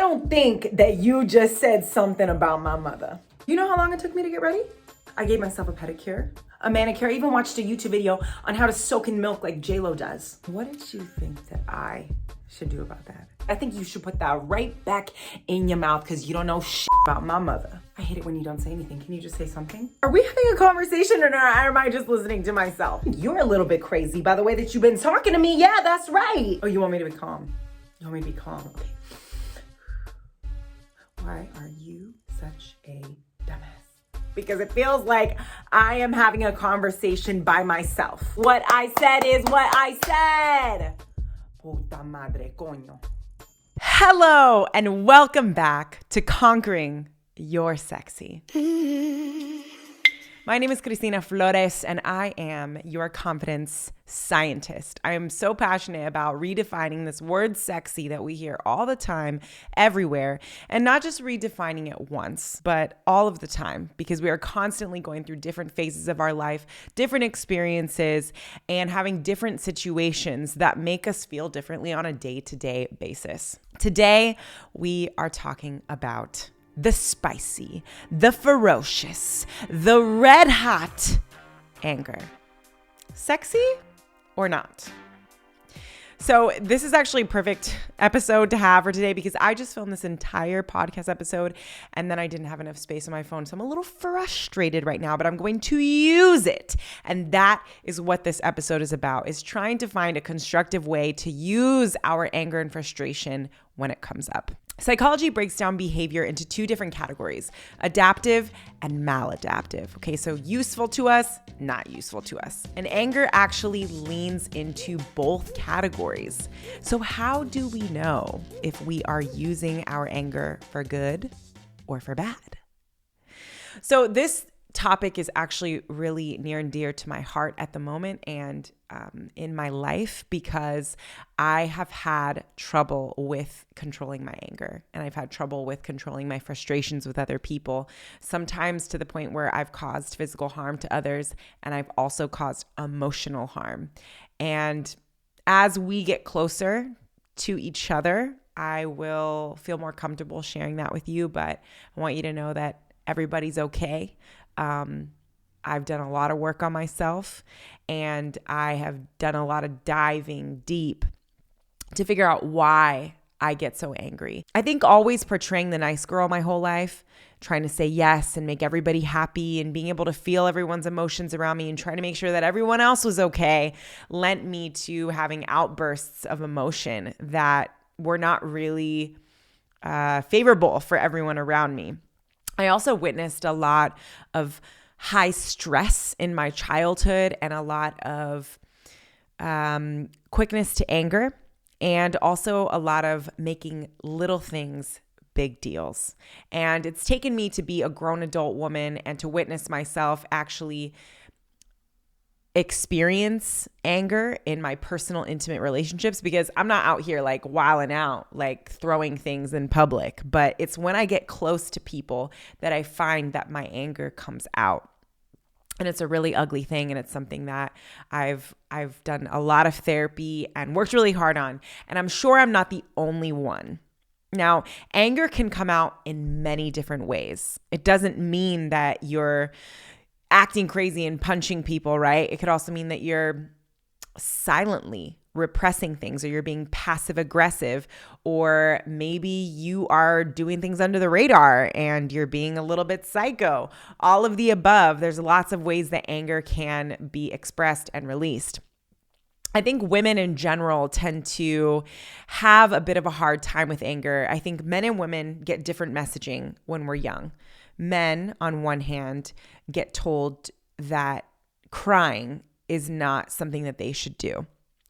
don't think that you just said something about my mother. You know how long it took me to get ready? I gave myself a pedicure, a manicure, even watched a YouTube video on how to soak in milk like J-Lo does. What did you think that I should do about that? I think you should put that right back in your mouth because you don't know shit about my mother. I hate it when you don't say anything. Can you just say something? Are we having a conversation or am I just listening to myself? You're a little bit crazy by the way that you've been talking to me. Yeah, that's right. Oh, you want me to be calm? You want me to be calm? Okay. Why are you such a dumbass? Because it feels like I am having a conversation by myself. What I said is what I said. Puta madre, coño. Hello, and welcome back to Conquering Your Sexy. My name is Cristina Flores, and I am your confidence scientist. I am so passionate about redefining this word sexy that we hear all the time, everywhere, and not just redefining it once, but all of the time, because we are constantly going through different phases of our life, different experiences, and having different situations that make us feel differently on a day-to-day basis. Today, we are talking about the spicy, the ferocious, the red hot anger. Sexy or not? So this is actually a perfect episode to have for today because I just filmed this entire podcast episode and then I didn't have enough space on my phone. So I'm a little frustrated right now, but I'm going to use it. And that is what this episode is about, is trying to find a constructive way to use our anger and frustration when it comes up. Psychology breaks down behavior into two different categories, adaptive and maladaptive. Okay, so useful to us, not useful to us. And anger actually leans into both categories. So how do we know if we are using our anger for good or for bad? So this topic is actually really near and dear to my heart at the moment and in my life because I have had trouble with controlling my anger and I've had trouble with controlling my frustrations with other people, sometimes to the point where I've caused physical harm to others and I've also caused emotional harm. And as we get closer to each other, I will feel more comfortable sharing that with you, but I want you to know that everybody's okay. I've done a lot of work on myself and I have done a lot of diving deep to figure out why I get so angry. I think always portraying the nice girl my whole life, trying to say yes and make everybody happy and being able to feel everyone's emotions around me and trying to make sure that everyone else was okay, lent me to having outbursts of emotion that were not really favorable for everyone around me. I also witnessed a lot of high stress in my childhood and a lot of quickness to anger and also a lot of making little things big deals. And it's taken me to be a grown adult woman and to witness myself actually experience anger in my personal intimate relationships because I'm not out here like wilding out, like throwing things in public, but it's when I get close to people that I find that my anger comes out. And it's a really ugly thing. And it's something that I've done a lot of therapy and worked really hard on. And I'm sure I'm not the only one. Now, anger can come out in many different ways. It doesn't mean that you're acting crazy and punching people, right? It could also mean that you're silently repressing things or you're being passive aggressive, or maybe you are doing things under the radar and you're being a little bit psycho. All of the above. There's lots of ways that anger can be expressed and released. I think women in general tend to have a bit of a hard time with anger. I think men and women get different messaging when we're young. Men, on one hand, get told that crying is not something that they should do.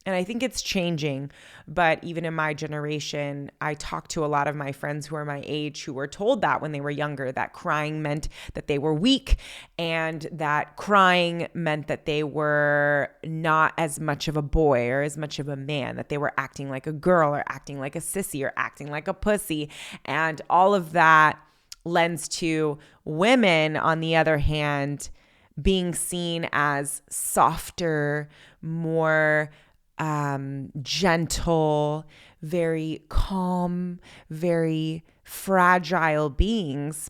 And I think it's changing, but even in my generation, I talk to a lot of my friends who are my age who were told that when they were younger, that crying meant that they were weak and that crying meant that they were not as much of a boy or as much of a man, that they were acting like a girl or acting like a sissy or acting like a pussy. And all of that lends to women, on the other hand, being seen as softer, more gentle, very calm, very fragile beings.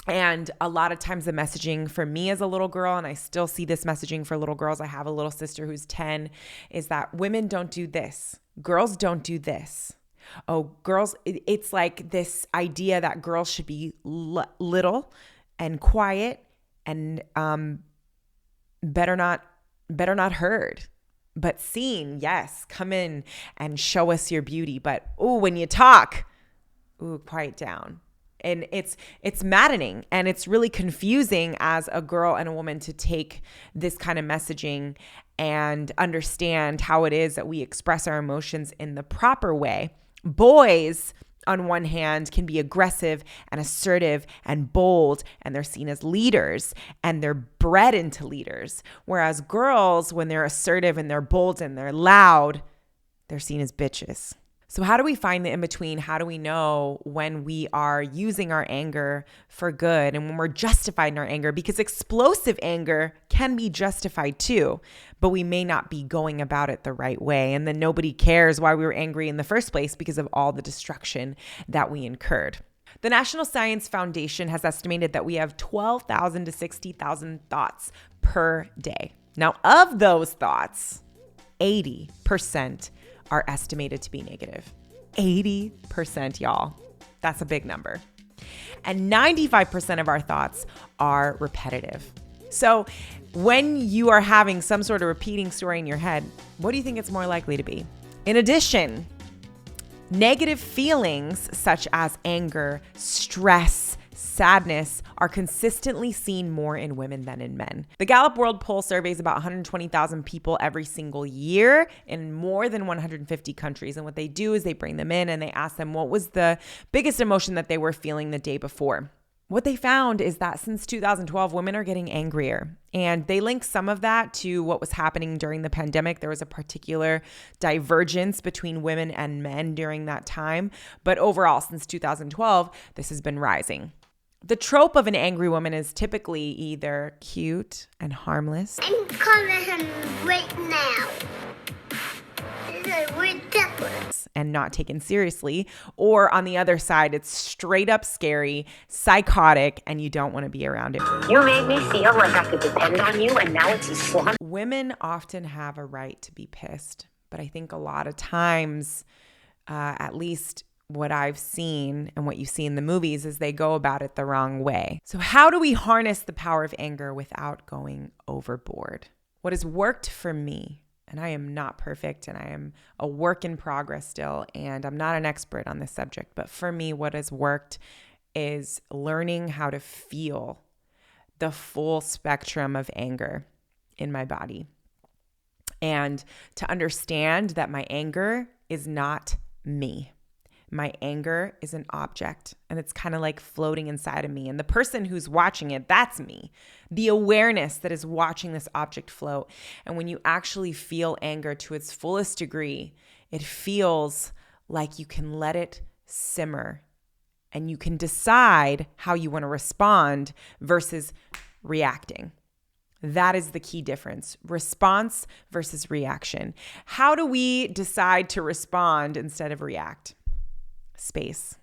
And a lot of times the messaging for me as a little girl, and I still see this messaging for little girls, I have a little sister who's 10, is that women don't do this. Girls don't do this. Oh, girls, it's like this idea that girls should be little and quiet and better not heard, but seen. Yes, come in and show us your beauty. But when you talk, quiet down. And it's maddening, and it's really confusing as a girl and a woman to take this kind of messaging and understand how it is that we express our emotions in the proper way. Boys, on one hand, can be aggressive and assertive and bold, and they're seen as leaders, and they're bred into leaders. Whereas girls, when they're assertive and they're bold and they're loud, they're seen as bitches. So how do we find the in-between? How do we know when we are using our anger for good and when we're justified in our anger? Because explosive anger can be justified too, but we may not be going about it the right way. And then nobody cares why we were angry in the first place because of all the destruction that we incurred. The National Science Foundation has estimated that we have 12,000 to 60,000 thoughts per day. Now, of those thoughts, 80% are estimated to be negative. 80%, y'all. That's a big number. And 95% of our thoughts are repetitive. So when you are having some sort of repeating story in your head, what do you think it's more likely to be? In addition, negative feelings such as anger, stress, sadness are consistently seen more in women than in men. The Gallup World Poll surveys about 120,000 people every single year in more than 150 countries. And what they do is they bring them in and they ask them what was the biggest emotion that they were feeling the day before. What they found is that since 2012, women are getting angrier. And they link some of that to what was happening during the pandemic. There was a particular divergence between women and men during that time. But overall, since 2012, this has been rising. The trope of an angry woman is typically either cute and harmless. I'm calling him right now. This is ridiculous. And not taken seriously. Or on the other side, it's straight up scary, psychotic, and you don't want to be around it. You made me feel like I could depend on you, and now it's a slum. Women often have a right to be pissed. But I think a lot of times, at least what I've seen and what you see in the movies, is they go about it the wrong way. So how do we harness the power of anger without going overboard? What has worked for me, and I am not perfect and I am a work in progress still, and I'm not an expert on this subject, but for me, what has worked is learning how to feel the full spectrum of anger in my body, and to understand that my anger is not me. My anger is an object, and it's kind of like floating inside of me. And the person who's watching it, that's me. The awareness that is watching this object float. And when you actually feel anger to its fullest degree, it feels like you can let it simmer and you can decide how you want to respond versus reacting. That is the key difference. Response versus reaction. How do we decide to respond instead of react? Space.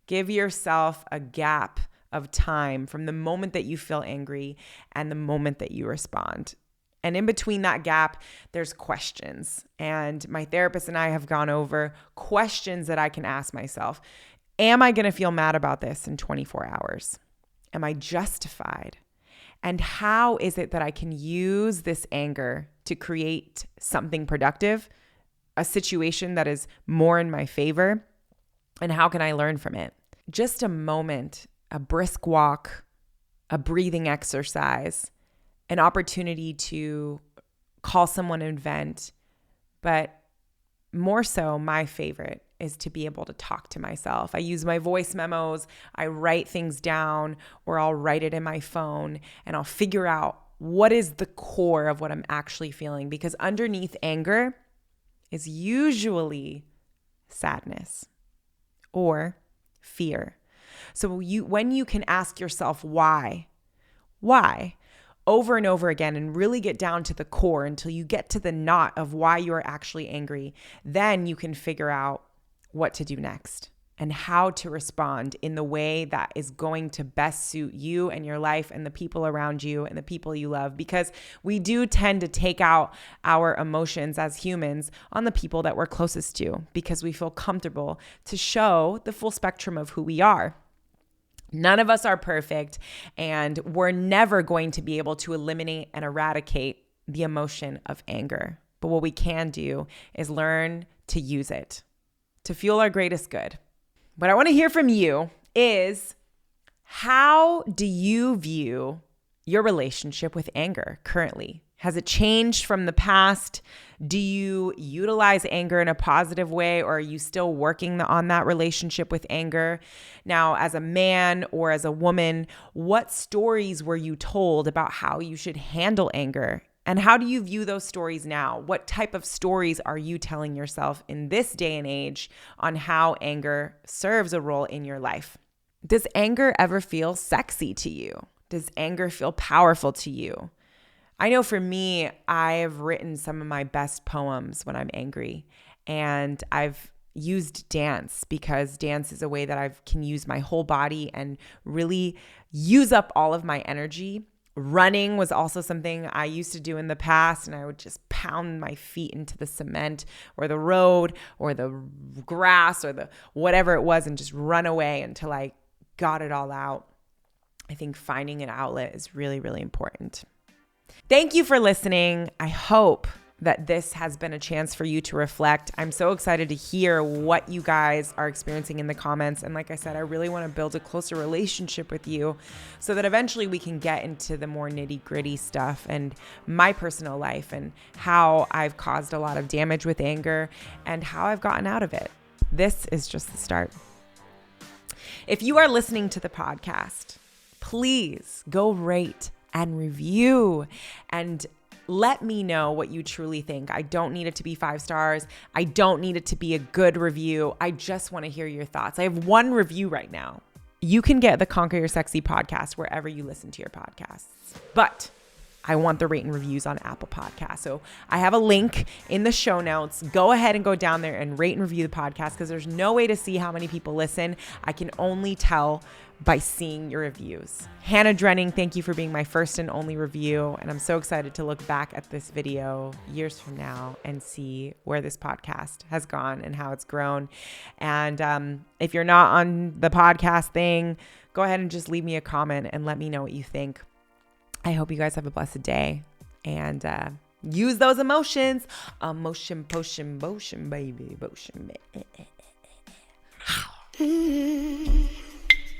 Give yourself a gap of time from the moment that you feel angry and the moment that you respond. And in between that gap, there's questions. And my therapist and I have gone over questions that I can ask myself. Am I going to feel mad about this in 24 hours? Am I justified? And how is it that I can use this anger to create something productive, a situation that is more in my favor? And how can I learn from it? Just a moment, a brisk walk, a breathing exercise, an opportunity to call someone and vent. But more so, my favorite is to be able to talk to myself. I use my voice memos. I write things down, or I'll write it in my phone, and I'll figure out what is the core of what I'm actually feeling. Because underneath anger is usually sadness or fear. So when you can ask yourself why over and over again and really get down to the core until you get to the knot of why you are actually angry, then you can figure out what to do next and how to respond in the way that is going to best suit you and your life and the people around you and the people you love. Because we do tend to take out our emotions as humans on the people that we're closest to because we feel comfortable to show the full spectrum of who we are. None of us are perfect, and we're never going to be able to eliminate and eradicate the emotion of anger. But what we can do is learn to use it to fuel our greatest good. What I want to hear from you is, how do you view your relationship with anger currently? Has it changed from the past? Do you utilize anger in a positive way, or are you still working on that relationship with anger? Now, as a man or as a woman, what stories were you told about how you should handle anger? And how do you view those stories now? What type of stories are you telling yourself in this day and age on how anger serves a role in your life? Does anger ever feel sexy to you? Does anger feel powerful to you? I know for me, I've written some of my best poems when I'm angry, and I've used dance because dance is a way that I can use my whole body and really use up all of my energy. Running was also something I used to do in the past, and I would just pound my feet into the cement or the road or the grass or the whatever it was and just run away until I got it all out. I think finding an outlet is really, really important. Thank you for listening. I hope that this has been a chance for you to reflect. I'm so excited to hear what you guys are experiencing in the comments. And like I said, I really want to build a closer relationship with you so that eventually we can get into the more nitty-gritty stuff and my personal life and how I've caused a lot of damage with anger and how I've gotten out of it. This is just the start. If you are listening to the podcast, please go rate and review and let me know what you truly think. I don't need it to be 5 stars. I don't need it to be a good review. I just want to hear your thoughts. I have 1 review right now. You can get the Conquer Your Sexy podcast wherever you listen to your podcasts. But I want the rate and reviews on Apple Podcasts. So I have a link in the show notes. Go ahead and go down there and rate and review the podcast because there's no way to see how many people listen. I can only tell by seeing your reviews. Hannah Drenning, thank you for being my first and only review. And I'm so excited to look back at this video years from now and see where this podcast has gone and how it's grown. And if you're not on the podcast thing, go ahead and just leave me a comment and let me know what you think. I hope you guys have a blessed day and use those emotions. Emotion, potion, motion, baby, motion.